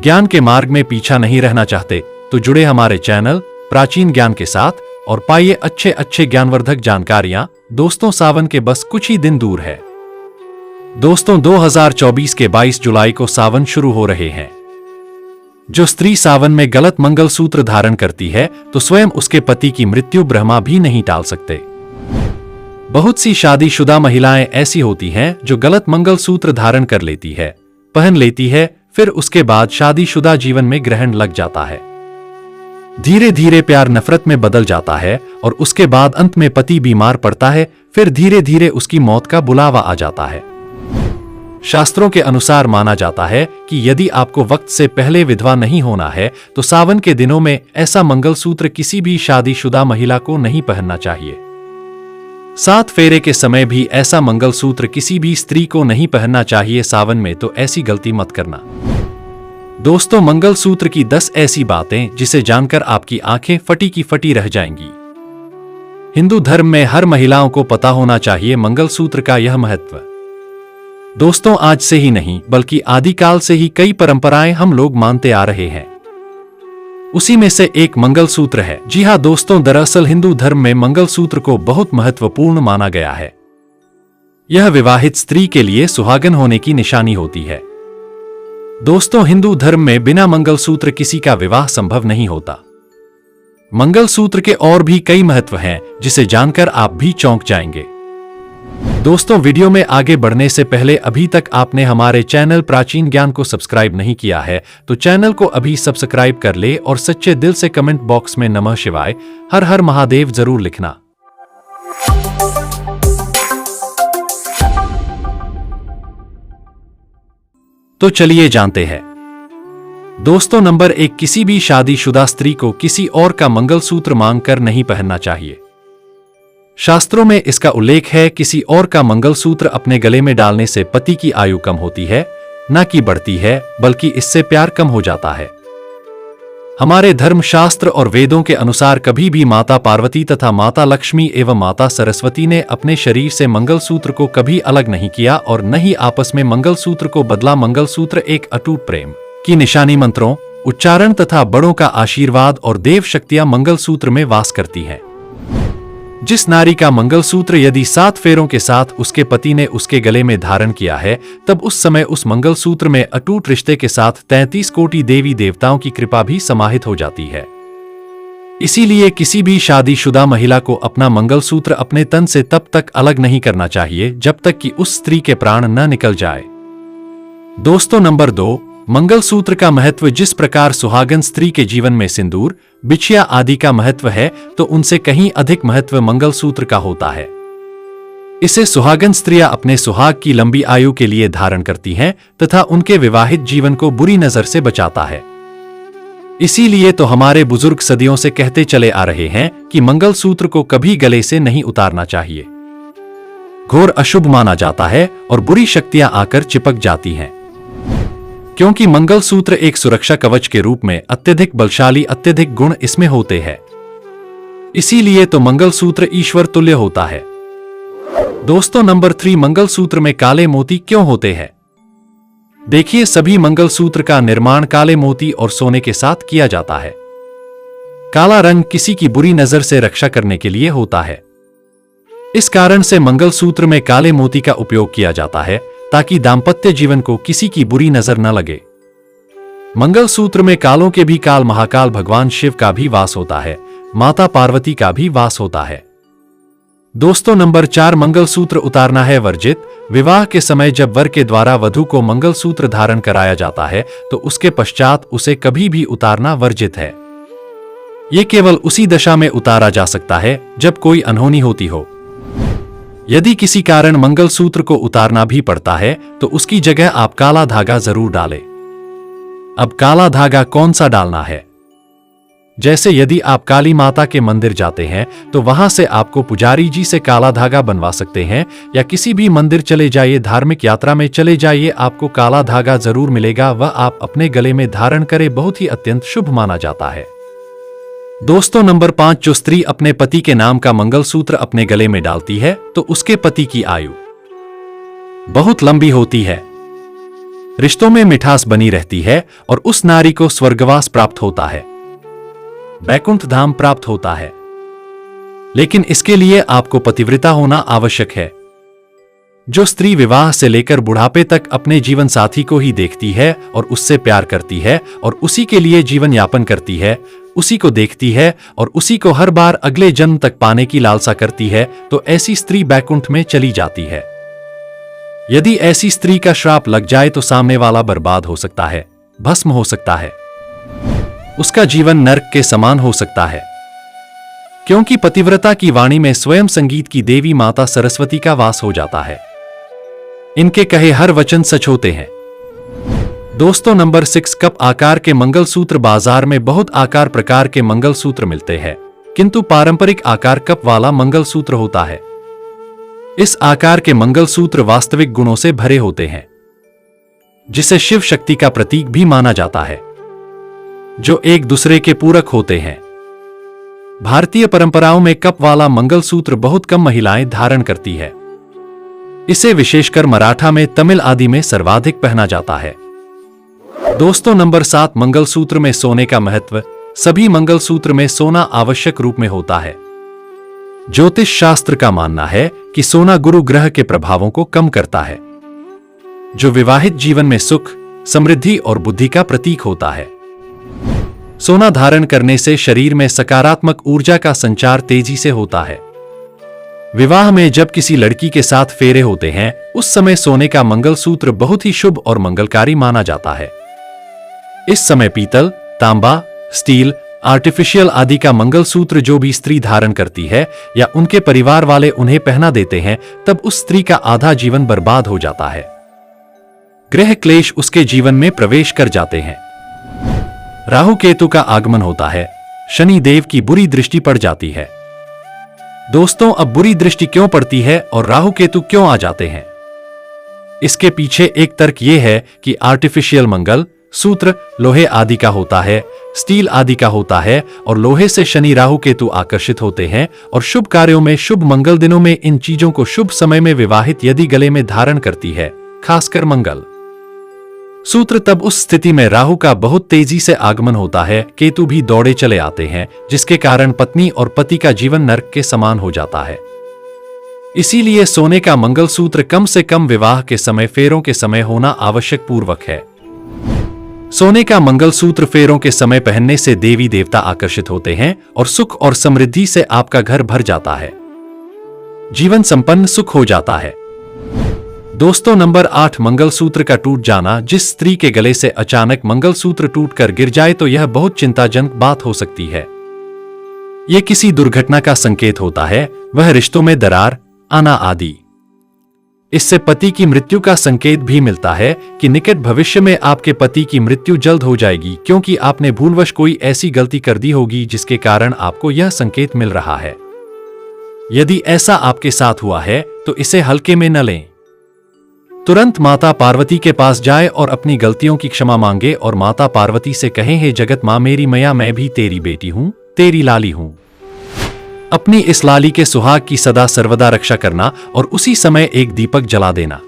ज्ञान के मार्ग में पीछा नहीं रहना चाहते तो जुड़े हमारे चैनल प्राचीन ज्ञान के साथ और पाइए अच्छे अच्छे ज्ञानवर्धक जानकारियां। दोस्तों, सावन के बस कुछ ही दिन दूर है। दोस्तों, 2024 के 22 जुलाई को सावन शुरू हो रहे हैं। जो स्त्री सावन में गलत मंगलसूत्र धारण करती है तो स्वयं उसके पति की मृत्यु ब्रह्मा भी नहीं टाल सकते। बहुत सी शादीशुदा महिलाएं ऐसी होती हैं जो गलत मंगलसूत्र धारण कर लेती है, पहन लेती है, फिर उसके बाद शादीशुदा जीवन में ग्रहण लग जाता है। धीरे धीरे प्यार नफरत में बदल जाता है और उसके बाद अंत में पति बीमार पड़ता है, फिर धीरे धीरे उसकी मौत का बुलावा आ जाता है। शास्त्रों के अनुसार माना जाता है कि यदि आपको वक्त से पहले विधवा नहीं होना है तो सावन के दिनों में ऐसा मंगलसूत्र किसी भी शादीशुदा महिला को नहीं पहनना चाहिए। 7 फेरे के समय भी ऐसा मंगलसूत्र किसी भी स्त्री को नहीं पहनना चाहिए। सावन में तो ऐसी गलती मत करना। दोस्तों, मंगलसूत्र की 10 ऐसी बातें जिसे जानकर आपकी आंखें फटी की फटी रह जाएंगी। हिंदू धर्म में हर महिलाओं को पता होना चाहिए मंगलसूत्र का यह महत्व। दोस्तों, आज से ही नहीं बल्कि आदिकाल से ही कई परंपराएं हम लोग मानते आ रहे हैं। उसी में से एक मंगलसूत्र है। जी हां दोस्तों, दरअसल हिंदू धर्म में मंगलसूत्र को बहुत महत्वपूर्ण माना गया है। यह विवाहित स्त्री के लिए सुहागन होने की निशानी होती है। दोस्तों, हिंदू धर्म में बिना मंगलसूत्र किसी का विवाह संभव नहीं होता। मंगलसूत्र के और भी कई महत्व हैं जिसे जानकर आप भी चौंक जाएंगे। दोस्तों, वीडियो में आगे बढ़ने से पहले अभी तक आपने हमारे चैनल प्राचीन ज्ञान को सब्सक्राइब नहीं किया है तो चैनल को अभी सब्सक्राइब कर ले और सच्चे दिल से कमेंट बॉक्स में नमः शिवाय, हर हर महादेव जरूर लिखना। तो चलिए जानते हैं। दोस्तों, नंबर 1, किसी भी शादीशुदा स्त्री को किसी और का मंगलसूत्र मांगकर नहीं पहनना चाहिए। शास्त्रों में इसका उल्लेख है। किसी और का मंगलसूत्र अपने गले में डालने से पति की आयु कम होती है, न कि बढ़ती है, बल्कि इससे प्यार कम हो जाता है। हमारे धर्म शास्त्र और वेदों के अनुसार कभी भी माता पार्वती तथा माता लक्ष्मी एवं माता सरस्वती ने अपने शरीर से मंगलसूत्र को कभी अलग नहीं किया और न ही आपस में मंगलसूत्र को बदला। मंगलसूत्र एक अटूट प्रेम की निशानी, मंत्रों, उच्चारण तथा बड़ों का आशीर्वाद और देव शक्तियां मंगलसूत्र में वास करती हैं। जिस नारी का मंगलसूत्र यदि 7 फेरों के साथ उसके पति ने उसके गले में धारण किया है तब उस समय उस मंगलसूत्र में अटूट रिश्ते के साथ 33 कोटि देवी देवताओं की कृपा भी समाहित हो जाती है। इसीलिए किसी भी शादीशुदा महिला को अपना मंगलसूत्र अपने तन से तब तक अलग नहीं करना चाहिए जब तक कि उस स्त्री के प्राण न निकल जाए। दोस्तों, नंबर 2, मंगलसूत्र का महत्व। जिस प्रकार सुहागन स्त्री के जीवन में सिंदूर, बिछिया आदि का महत्व है तो उनसे कहीं अधिक महत्व मंगलसूत्र का होता है। इसे सुहागन स्त्रियां अपने सुहाग की लंबी आयु के लिए धारण करती हैं तथा उनके विवाहित जीवन को बुरी नजर से बचाता है। इसीलिए तो हमारे बुजुर्ग सदियों से कहते चले आ रहे हैं कि मंगलसूत्र को कभी गले से नहीं उतारना चाहिए। घोर अशुभ माना जाता है और बुरी शक्तियां आकर चिपक जाती हैं, क्योंकि मंगलसूत्र एक सुरक्षा कवच के रूप में अत्यधिक बलशाली, अत्यधिक गुण इसमें होते हैं। इसीलिए तो मंगलसूत्र ईश्वर तुल्य होता है। दोस्तों, नंबर 3, मंगलसूत्र में काले मोती क्यों होते हैं? देखिए, सभी मंगलसूत्र का निर्माण काले मोती और सोने के साथ किया जाता है। काला रंग किसी की बुरी नजर से रक्षा करने के लिए होता है। इस कारण से मंगलसूत्र में काले मोती का उपयोग किया जाता है ताकि दाम्पत्य जीवन को किसी की बुरी नजर न लगे। मंगलसूत्र में कालों के भी काल महाकाल भगवान शिव का भी वास होता है, माता पार्वती का भी वास होता है। दोस्तों, नंबर 4, मंगलसूत्र उतारना है वर्जित। विवाह के समय जब वर के द्वारा वधू को मंगलसूत्र धारण कराया जाता है तो उसके पश्चात उसे कभी भी उतारना वर्जित है। ये केवल उसी दशा में उतारा जा सकता है जब कोई अनहोनी होती हो। यदि किसी कारण मंगलसूत्र को उतारना भी पड़ता है तो उसकी जगह आप काला धागा जरूर डालें। अब काला धागा कौन सा डालना है? जैसे यदि आप काली माता के मंदिर जाते हैं तो वहां से आपको पुजारी जी से काला धागा बनवा सकते हैं, या किसी भी मंदिर चले जाइए, धार्मिक यात्रा में चले जाइए, आपको काला धागा जरूर मिलेगा। वह आप अपने गले में धारण करें, बहुत ही अत्यंत शुभ माना जाता है। दोस्तों, नंबर 5, जो स्त्री अपने पति के नाम का मंगलसूत्र अपने गले में डालती है तो उसके पति की आयु बहुत लंबी होती है। रिश्तों में मिठास बनी रहती है और उस नारी को स्वर्गवास प्राप्त होता है, बैकुंठ धाम प्राप्त होता है। लेकिन इसके लिए आपको पतिव्रता होना आवश्यक है। जो स्त्री विवाह से लेकर बुढ़ापे तक अपने जीवन साथी को ही देखती है और उससे प्यार करती है और उसी के लिए जीवन यापन करती है, उसी को देखती है और उसी को हर बार अगले जन्म तक पाने की लालसा करती है, तो ऐसी स्त्री बैकुंठ में चली जाती है। यदि ऐसी स्त्री का श्राप लग जाए तो सामने वाला बर्बाद हो सकता है, भस्म हो सकता है, उसका जीवन नर्क के समान हो सकता है। क्योंकि पतिव्रता की वाणी में स्वयं संगीत की देवी माता सरस्वती का वास हो जाता है। इनके कहे हर वचन सच होते हैं। दोस्तों, नंबर 6, कप आकार के मंगलसूत्र। बाजार में बहुत आकार प्रकार के मंगलसूत्र मिलते हैं, किंतु पारंपरिक आकार कप वाला मंगलसूत्र होता है। इस आकार के मंगलसूत्र वास्तविक गुणों से भरे होते हैं, जिसे शिव शक्ति का प्रतीक भी माना जाता है, जो एक दूसरे के पूरक होते हैं। भारतीय परंपराओं में कप वाला मंगलसूत्र बहुत कम महिलाएं धारण करती है। इसे विशेषकर मराठा में, तमिल आदि में सर्वाधिक पहना जाता है। दोस्तों, नंबर 7, मंगलसूत्र में सोने का महत्व। सभी मंगलसूत्र में सोना आवश्यक रूप में होता है। ज्योतिष शास्त्र का मानना है कि सोना गुरु ग्रह के प्रभावों को कम करता है, जो विवाहित जीवन में सुख, समृद्धि और बुद्धि का प्रतीक होता है। सोना धारण करने से शरीर में सकारात्मक ऊर्जा का संचार तेजी से होता है। विवाह में जब किसी लड़की के साथ फेरे होते हैं, उस समय सोने का मंगलसूत्र बहुत ही शुभ और मंगलकारी माना जाता है। इस समय पीतल, तांबा, स्टील, आर्टिफिशियल आदि का मंगलसूत्र जो भी स्त्री धारण करती है या उनके परिवार वाले उन्हें पहना देते हैं, तब उस स्त्री का आधा जीवन बर्बाद हो जाता है। ग्रह क्लेश उसके जीवन में प्रवेश कर जाते हैं। राहु केतु का आगमन होता है, शनि देव की बुरी दृष्टि पड़ जाती है। दोस्तों, अब बुरी दृष्टि क्यों पड़ती है और राहु केतु क्यों आ जाते हैं? इसके पीछे एक तर्क यह है कि आर्टिफिशियल मंगल सूत्र लोहे आदि का होता है, स्टील आदि का होता है, और लोहे से शनि राहु केतु आकर्षित होते हैं और शुभ कार्यों में, शुभ मंगल दिनों में इन चीजों को शुभ समय में विवाहित यदि गले में धारण करती है, खासकर मंगल सूत्र, तब उस स्थिति में राहु का बहुत तेजी से आगमन होता है, केतु भी दौड़े चले आते हैं, जिसके कारण पत्नी और पति का जीवन नरक के समान हो जाता है। इसीलिए सोने का मंगलसूत्र कम से कम विवाह के समय, फेरों के समय होना आवश्यक पूर्वक है। सोने का मंगलसूत्र फेरों के समय पहनने से देवी देवता आकर्षित होते हैं और सुख और समृद्धि से आपका घर भर जाता है, जीवन संपन्न सुख हो जाता है। दोस्तों, नंबर 8, मंगलसूत्र का टूट जाना। जिस स्त्री के गले से अचानक मंगलसूत्र टूटकर गिर जाए तो यह बहुत चिंताजनक बात हो सकती है। यह किसी दुर्घटना का संकेत होता है, वह रिश्तों में दरार आना आदि। इससे पति की मृत्यु का संकेत भी मिलता है कि निकट भविष्य में आपके पति की मृत्यु जल्द हो जाएगी, क्योंकि आपने भूलवश कोई ऐसी गलती कर दी होगी जिसके कारण आपको यह संकेत मिल रहा है। यदि ऐसा आपके साथ हुआ है तो इसे हल्के में न लें। तुरंत माता पार्वती के पास जाए और अपनी गलतियों की क्षमा मांगे और माता पार्वती से कहें, हे जगत मां मेरी मैया, मैं भी तेरी बेटी हूं, तेरी लाली हूं। अपनी इस लाली के सुहाग की सदा सर्वदा रक्षा करना और उसी समय एक दीपक जला देना।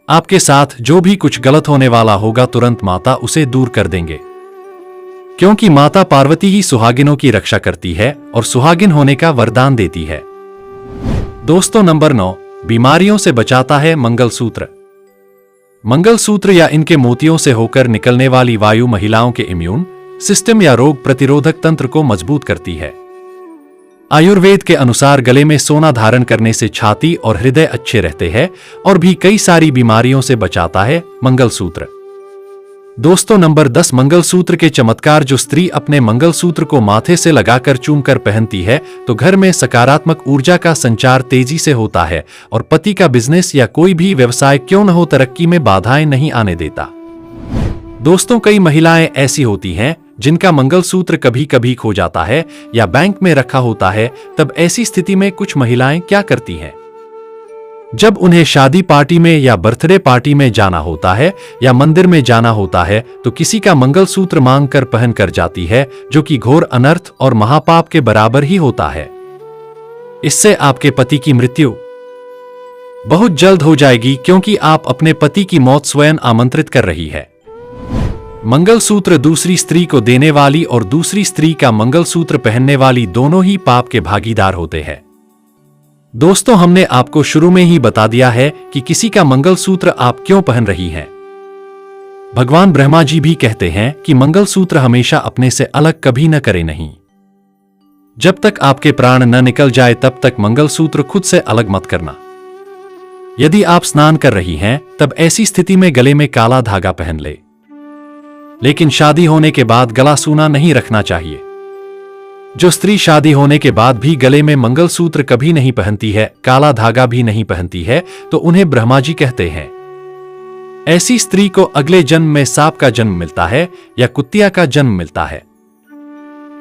आपके साथ जो भी कुछ गलत होने वाला होगा, तुरंत माता उसे दूर कर देंगे, क्योंकि माता पार्वती ही सुहागिनों की रक्षा करती है और सुहागिन होने का वरदान देती है। दोस्तों, नंबर 9, बीमारियों से बचाता है मंगलसूत्र। मंगलसूत्र या इनके मोतियों से होकर निकलने वाली वायु महिलाओं के इम्यून सिस्टम या रोग प्रतिरोधक तंत्र को मजबूत करती है। आयुर्वेद के अनुसार गले में सोना धारण करने से छाती और हृदय अच्छे रहते हैं और भी कई सारी बीमारियों से बचाता है मंगलसूत्र। दोस्तों, नंबर 10, मंगलसूत्र के चमत्कार। जो स्त्री अपने मंगलसूत्र को माथे से लगाकर चूमकर पहनती है तो घर में सकारात्मक ऊर्जा का संचार तेजी से होता है और पति का बिजनेस या कोई भी व्यवसाय क्यों न हो, तरक्की में बाधाएं नहीं आने देता। दोस्तों, कई महिलाएं ऐसी होती हैं जिनका मंगलसूत्र कभी कभी खो जाता है या बैंक में रखा होता है। तब ऐसी स्थिति में कुछ महिलाएं क्या करती हैं? जब उन्हें शादी पार्टी में या बर्थडे पार्टी में जाना होता है या मंदिर में जाना होता है तो किसी का मंगलसूत्र मांग कर पहन कर जाती है, जो कि घोर अनर्थ और महापाप के बराबर ही होता है। इससे आपके पति की मृत्यु बहुत जल्द हो जाएगी क्योंकि आप अपने पति की मौत स्वयं आमंत्रित कर रही है। मंगलसूत्र दूसरी स्त्री को देने वाली और दूसरी स्त्री का मंगलसूत्र पहनने वाली दोनों ही पाप के भागीदार होते हैं। दोस्तों, हमने आपको शुरू में ही बता दिया है कि किसी का मंगलसूत्र आप क्यों पहन रही हैं। भगवान ब्रह्मा जी भी कहते हैं कि मंगलसूत्र हमेशा अपने से अलग कभी न करे नहीं। जब तक आपके प्राण न निकल जाए तब तक मंगलसूत्र खुद से अलग मत करना। यदि आप स्नान कर रही हैं तब ऐसी स्थिति में गले में काला धागा पहन ले, लेकिन शादी होने के बाद गला सूना नहीं रखना चाहिए। जो स्त्री शादी होने के बाद भी गले में मंगलसूत्र कभी नहीं पहनती है, काला धागा भी नहीं पहनती है, तो उन्हें ब्रह्मा जी कहते हैं। ऐसी स्त्री को अगले जन्म में सांप का जन्म मिलता है या कुत्तिया का जन्म मिलता है,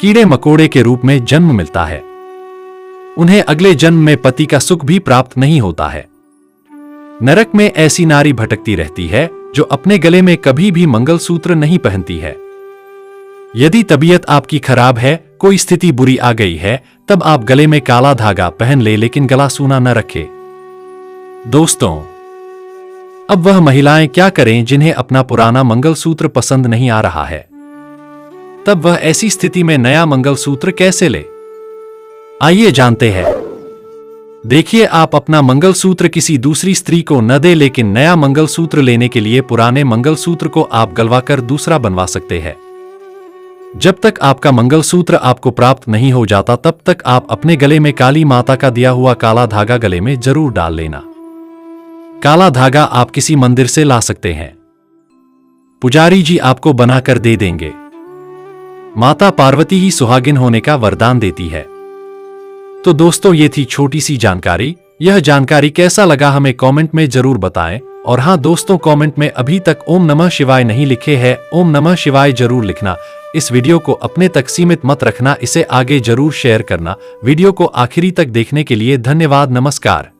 कीड़े मकोड़े के रूप में जन्म मिलता है। उन्हें अगले जन्म में पति का सुख भी प्राप्त नहीं होता है। नरक में ऐसी नारी भटकती रहती है जो अपने गले में कभी भी मंगलसूत्र नहीं पहनती है। यदि तबीयत आपकी खराब है, कोई स्थिति बुरी आ गई है, तब आप गले में काला धागा पहन ले, लेकिन गला सूना न रखे। दोस्तों, अब वह महिलाएं क्या करें जिन्हें अपना पुराना मंगलसूत्र पसंद नहीं आ रहा है? तब वह ऐसी स्थिति में नया मंगलसूत्र कैसे ले? आइए जानते हैं। देखिए, आप अपना मंगलसूत्र किसी दूसरी स्त्री को न दे, लेकिन नया मंगलसूत्र लेने के लिए पुराने मंगलसूत्र को आप गलवाकर दूसरा बनवा सकते हैं। जब तक आपका मंगलसूत्र आपको प्राप्त नहीं हो जाता तब तक आप अपने गले में काली माता का दिया हुआ काला धागा गले में जरूर डाल लेना। काला धागा आप किसी मंदिर से ला सकते हैं, पुजारी जी आपको बनाकर दे देंगे। माता पार्वती ही सुहागिन होने का वरदान देती है। तो दोस्तों, ये थी छोटी सी जानकारी। यह जानकारी कैसा लगा हमें कमेंट में जरूर बताएं। और हाँ दोस्तों, कमेंट में अभी तक ओम नमः शिवाय नहीं लिखे हैं, ओम नमः शिवाय जरूर लिखना। इस वीडियो को अपने तक सीमित मत रखना, इसे आगे जरूर शेयर करना। वीडियो को आखिरी तक देखने के लिए धन्यवाद। नमस्कार।